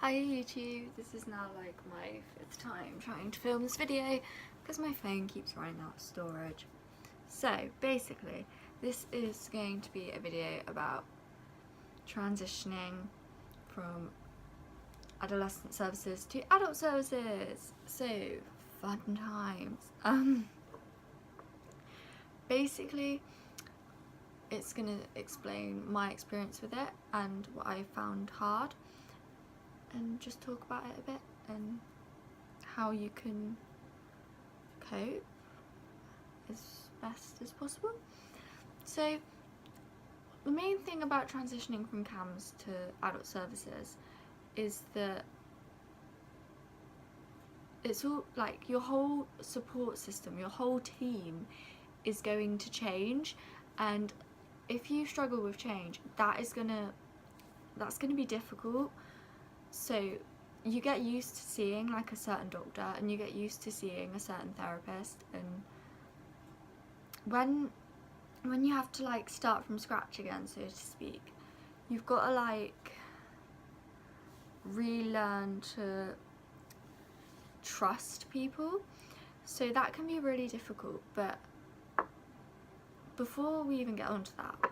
Hi YouTube, this is now like my 5th time trying to film this video because my phone keeps running out of storage. So basically this is going to be a video about transitioning from adolescent services to adult services. So fun times. Basically it's going to explain my experience with it and what I found hard, and just talk about it a bit and how you can cope as best as possible. So the main thing about transitioning from CAMHS to adult services is that it's all like your whole support system, your whole team is going to change, and if you struggle with change, that's gonna be difficult. So you get used to seeing like a certain doctor and you get used to seeing a certain therapist, and when you have to like start from scratch again, so to speak, you've got to like relearn to trust people. So that can be really difficult, but before we even get onto that,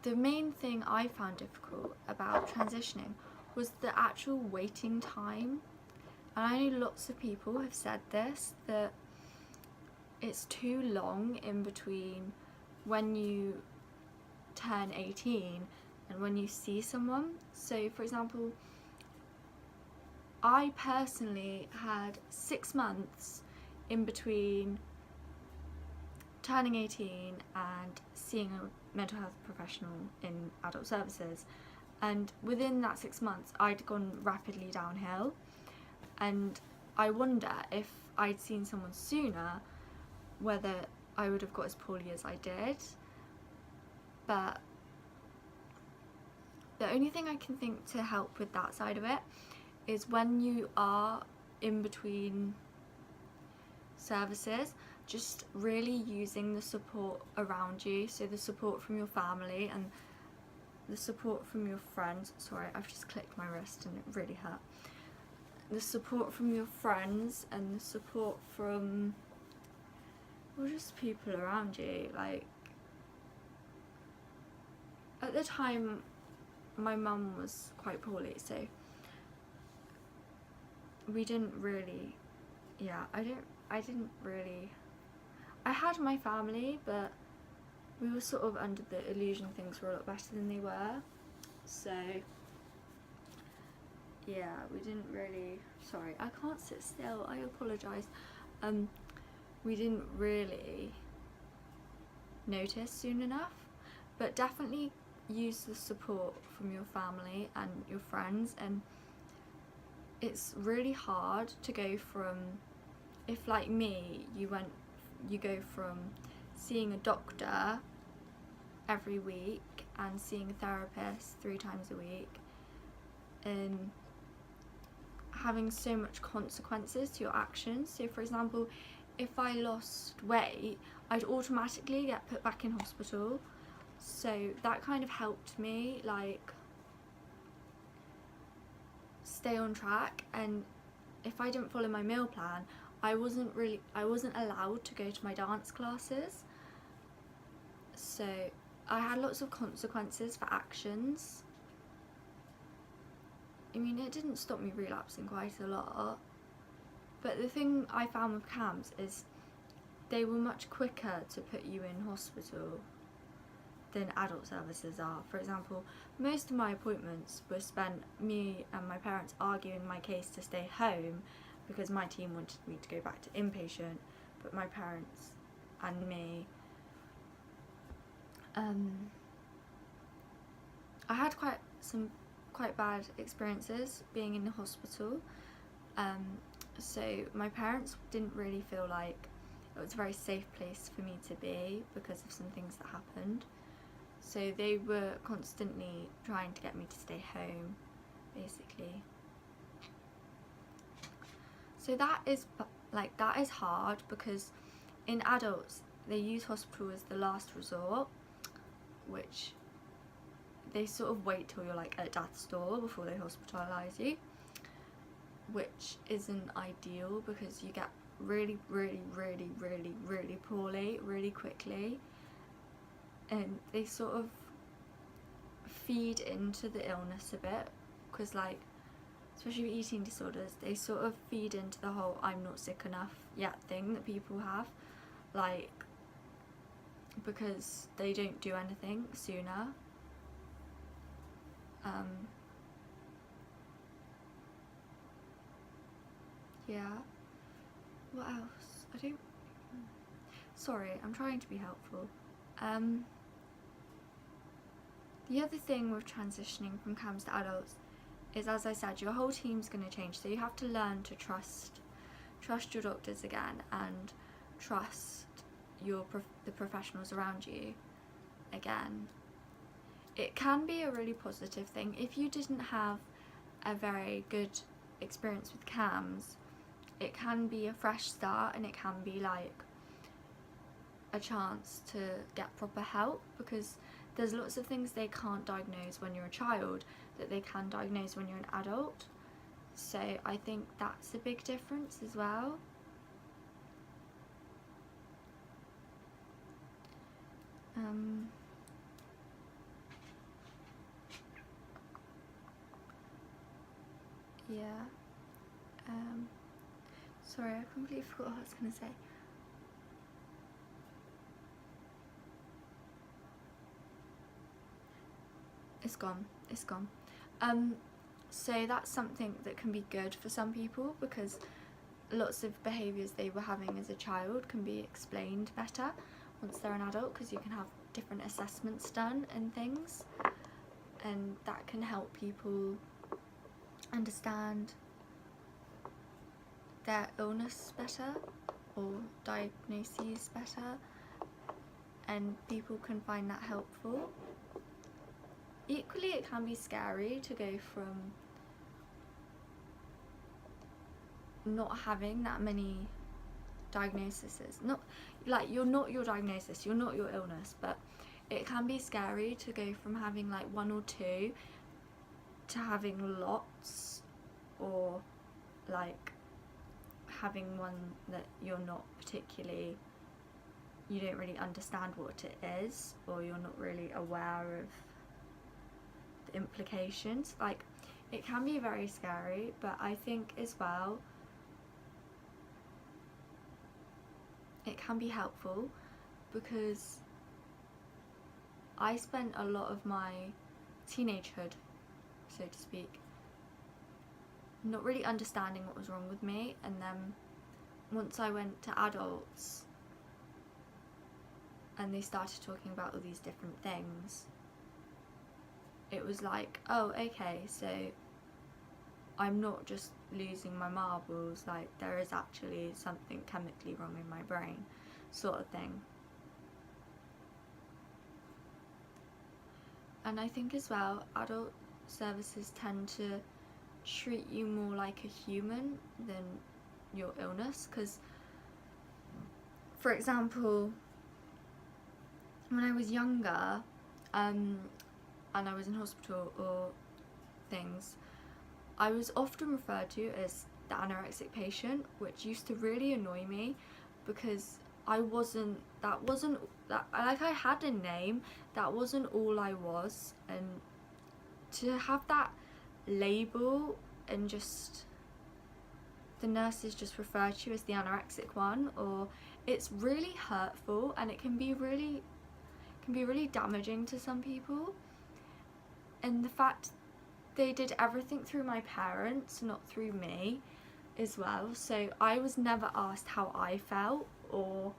the main thing I found difficult about transitioning was the actual waiting time. And I know lots of people have said this, that it's too long in between when you turn 18 and when you see someone. So for example, I personally had 6 months in between turning 18 and seeing a mental health professional in adult services, and within that 6 months I'd gone rapidly downhill, and I wonder if I'd seen someone sooner whether I would have got as poorly as I did. But the only thing I can think to help with that side of it is when you are in between services, just really using the support around you, so the support from your family and the support from your friends. Sorry, I've just clicked my wrist and it really hurt. The support from your friends and the support from, well, just people around you. Like, at the time my mum was quite poorly, so we didn't really, I had my family, but we were sort of under the illusion things were a lot better than they were. So yeah, we didn't really, sorry, I can't sit still, I apologise. We didn't really notice soon enough, but definitely use the support from your family and your friends. And it's really hard to go from, if like me, you go from seeing a doctor every week and seeing a therapist 3 times a week and having so much consequences to your actions. So for example, if I lost weight, I'd automatically get put back in hospital. So that kind of helped me like stay on track. And if I didn't follow my meal plan, I wasn't allowed to go to my dance classes. So I had lots of consequences for actions. I mean, it didn't stop me relapsing quite a lot, but the thing I found with CAMHS is they were much quicker to put you in hospital than adult services are. For example, most of my appointments were spent me and my parents arguing my case to stay home because my team wanted me to go back to inpatient, but my parents and me, I had some quite bad experiences being in the hospital. So my parents didn't really feel like it was a very safe place for me to be because of some things that happened. So they were constantly trying to get me to stay home, basically. So that is hard because in adults they use hospital as the last resort, which they sort of wait till you're like at death's door before they hospitalise you. which isn't ideal because you get really poorly really quickly, and they sort of feed into the illness a bit, because like especially with eating disorders, they sort of feed into the whole I'm not sick enough yet thing that people have, like, because they don't do anything sooner. Yeah, what else? Sorry, I'm trying to be helpful. The other thing with transitioning from CAMHS to adults is, as I said, your whole team's going to change, so you have to learn to trust your doctors again, and trust the professionals around you again. It can be a really positive thing. If you didn't have a very good experience with CAMHS, it can be a fresh start, and it can be like a chance to get proper help, because there's lots of things they can't diagnose when you're a child that they can diagnose when you're an adult. So I think that's a big difference as well. Yeah. Sorry, I completely forgot what I was going to say. It's gone. So that's something that can be good for some people, because lots of behaviours they were having as a child can be explained better once they're an adult, because you can have different assessments done and things, and that can help people understand their illness better or diagnoses better, and people can find that helpful. Equally, it can be scary to go from not having that many diagnoses. Not like you're not your diagnosis, you're not your illness, but it can be scary to go from having like one or two to having lots, or like having one that you're not particularly, you don't really understand what it is, or you're not really aware of the implications. Like, it can be very scary, but I think as well it can be helpful, because I spent a lot of my teenagehood, so to speak, not really understanding what was wrong with me, and then once I went to adults and they started talking about all these different things, it was like, oh, okay, so I'm not just losing my marbles, like there is actually something chemically wrong in my brain, sort of thing. And I think as well, adult services tend to treat you more like a human than your illness, because for example, when I was younger and I was in hospital or things, I was often referred to as the anorexic patient, which used to really annoy me, because I had a name, that wasn't all I was, and to have that label and just the nurses just refer to you as the anorexic one, or it's really hurtful, and it can be really damaging to some people. And the fact they did everything through my parents, not through me as well, so I was never asked how I felt or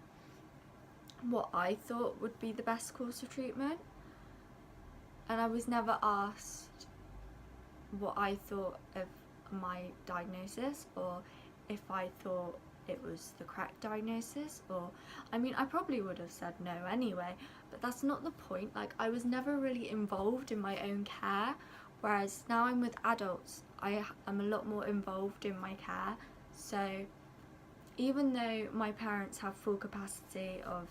what I thought would be the best course of treatment, and I was never asked what I thought of my diagnosis, or if I thought it was the correct diagnosis, or I mean, I probably would have said no anyway, but that's not the point. Like, I was never really involved in my own care, whereas now I'm with adults, I am a lot more involved in my care. So even though my parents have full capacity of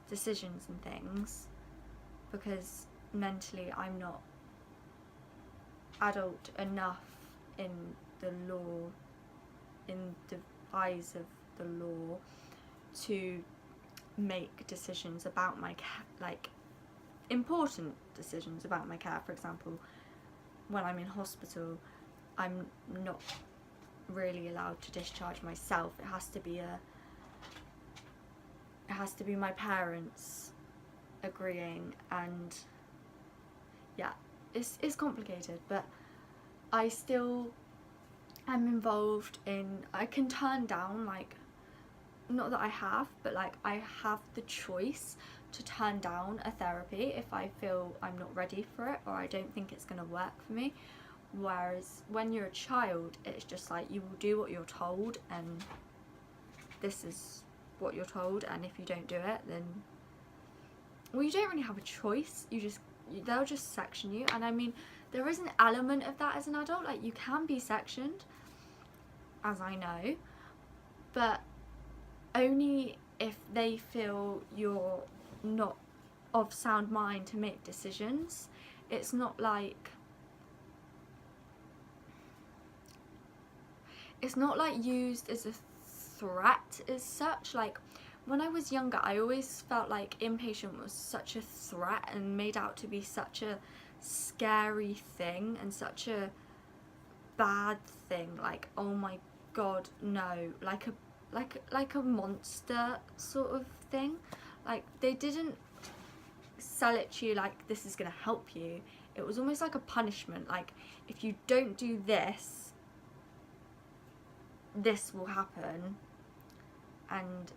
decisions and things, because mentally I'm not adult enough in the law, in the eyes of the law, to make decisions about my care, like important decisions about my care. For example, when I'm in hospital, I'm not really allowed to discharge myself. It has to be my parents agreeing, and yeah, it's complicated, but I still am involved in, I can turn down, like, not that I have, but like I have the choice to turn down a therapy if I feel I'm not ready for it or I don't think it's going to work for me. Whereas when you're a child, it's just like you will do what you're told, and this is what you're told, and if you don't do it, then, well, you don't really have a choice. They'll just section you. And I mean, there is an element of that as an adult, like you can be sectioned, as I know, but only if they feel you're not of sound mind to make decisions. It's not like used as a threat as such. Like when I was younger, I always felt like inpatient was such a threat and made out to be such a scary thing and such a bad thing, like, oh my god, no, like a monster sort of thing. Like they didn't sell it to you like this is gonna help you. It was almost like a punishment, like if you don't do this, this will happen. And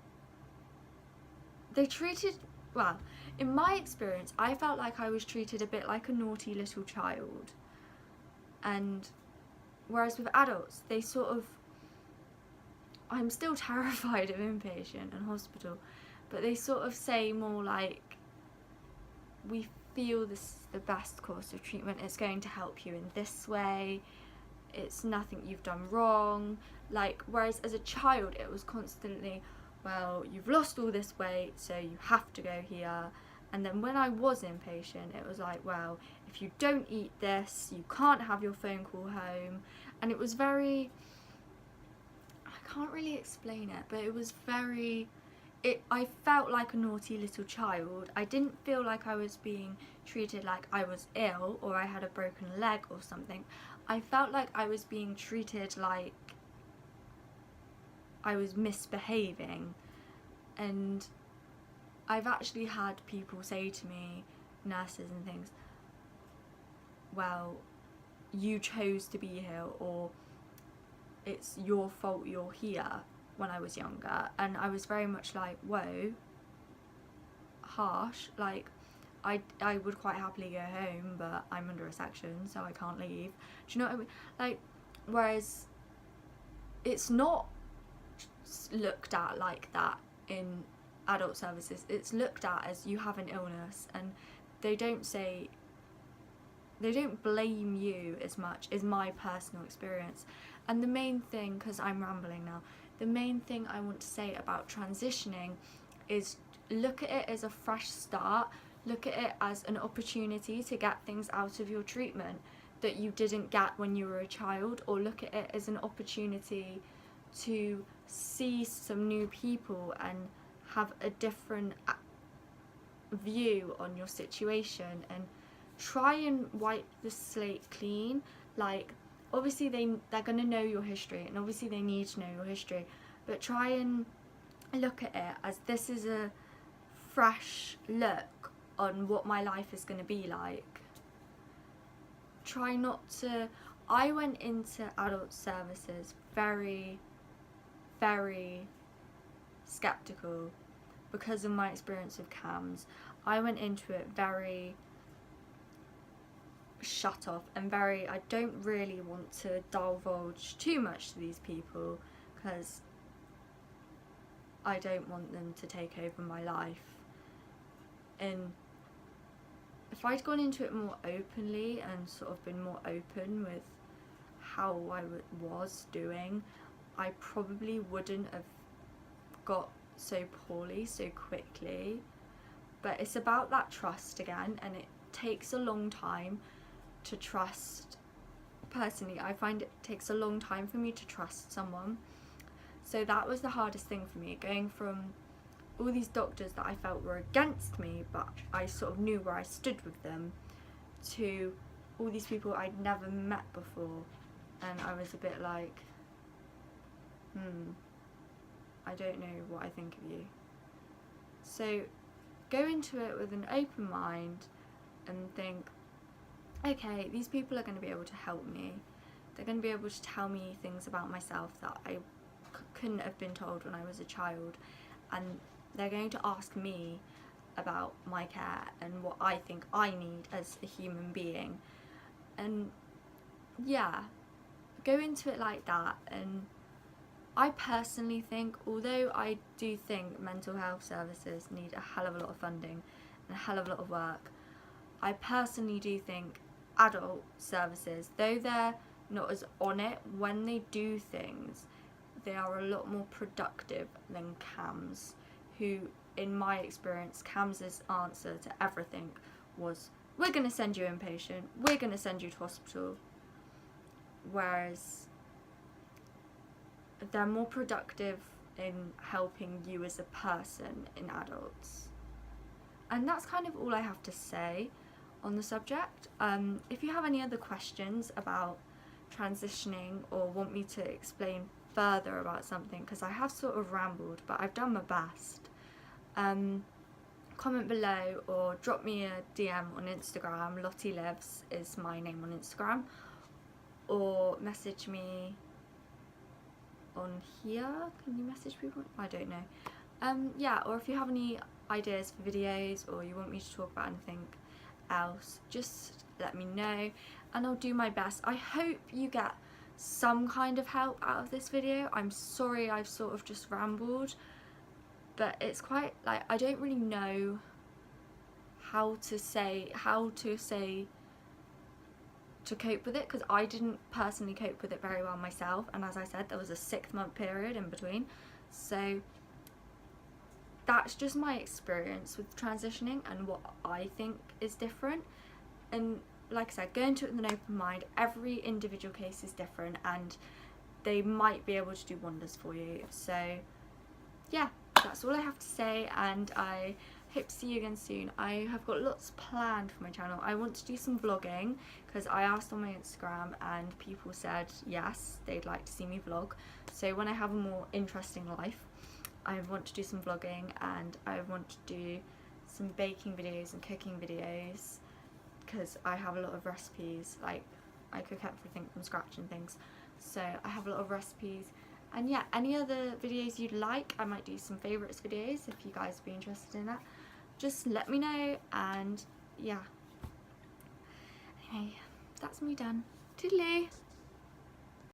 they treated, well, in my experience, I felt like I was treated a bit like a naughty little child. And whereas with adults, they sort of, I'm still terrified of inpatient and hospital, but they sort of say more like, we feel this is the best course of treatment, it's going to help you in this way, it's nothing you've done wrong. Like, whereas as a child it was constantly, well, you've lost all this weight, so you have to go here. And then when I was inpatient, it was like, well, if you don't eat this, you can't have your phone call home. And it was very, I can't really explain it, but it was very, I felt like a naughty little child. I didn't feel like I was being treated like I was ill or I had a broken leg or something. I felt like I was being treated like I was misbehaving. And I've actually had people say to me, nurses and things, well, you chose to be here, or it's your fault you're here, when I was younger. And I was very much like, whoa, harsh. Like, I would quite happily go home, but I'm under a section, so I can't leave. Do you know what I mean? Like, whereas it's not looked at like that in adult services. It's looked at as you have an illness, and they don't blame you as much, is my personal experience. And the main thing, because I'm rambling now, the main thing I want to say about transitioning is look at it as a fresh start. Look at it as an opportunity to get things out of your treatment that you didn't get when you were a child, or look at it as an opportunity to see some new people and have a different view on your situation, and try and wipe the slate clean. Like, obviously they're going to know your history, and obviously they need to know your history, but try and look at it as this is a fresh look on what my life is going to be like. Try not to, I went into adult services very, very skeptical because of my experience with CAMHS. I went into it very shut off and very, I don't really want to divulge too much to these people because I don't want them to take over my life. And if I'd gone into it more openly and sort of been more open with how I was doing, I probably wouldn't have got so poorly so quickly. But it's about that trust again, and it takes a long time to trust personally, I find it takes a long time for me to trust someone. So that was the hardest thing for me, going from all these doctors that I felt were against me, but I sort of knew where I stood with them, to all these people I'd never met before, and I was a bit like, I don't know what I think of you. So go into it with an open mind and think, okay, these people are going to be able to help me. They're going to be able to tell me things about myself that I couldn't have been told when I was a child, and they're going to ask me about my care and what I think I need as a human being. And yeah, go into it like that. And I personally think, although I do think mental health services need a hell of a lot of funding and a hell of a lot of work, I personally do think adult services, though they're not as on it, when they do things, they are a lot more productive than CAMHS, who, in my experience, CAMHS' answer to everything was, we're going to send you inpatient, we're going to send you to hospital, whereas they're more productive in helping you as a person in adults. And that's kind of all I have to say on the subject. If you have any other questions about transitioning or want me to explain further about something, because I have sort of rambled, but I've done my best, comment below or drop me a DM on Instagram. Lottie Lives is my name on Instagram, or message me on here. Can you message people? I don't know. Yeah, or if you have any ideas for videos or you want me to talk about anything else, just let me know and I'll do my best. I hope you get some kind of help out of this video. I'm sorry I've sort of just rambled, but it's quite, like, I don't really know how to cope with it, because I didn't personally cope with it very well myself, and as I said, there was a 6-month period in between. So that's just my experience with transitioning and what I think is different. And like I said, go into it with an open mind. Every individual case is different and they might be able to do wonders for you. So yeah, that's all I have to say, and I hope to see you again soon. I have got lots planned for my channel. I want to do some vlogging, because I asked on my Instagram and people said yes, they'd like to see me vlog. So when I have a more interesting life, I want to do some vlogging, and I want to do some baking videos and cooking videos, because I have a lot of recipes. Like, I cook everything from scratch and things, so I have a lot of recipes. And yeah, any other videos you'd like, I might do some favourites videos if you guys would be interested in that. Just let me know, and yeah. Anyway, that's me done. Toodaloo!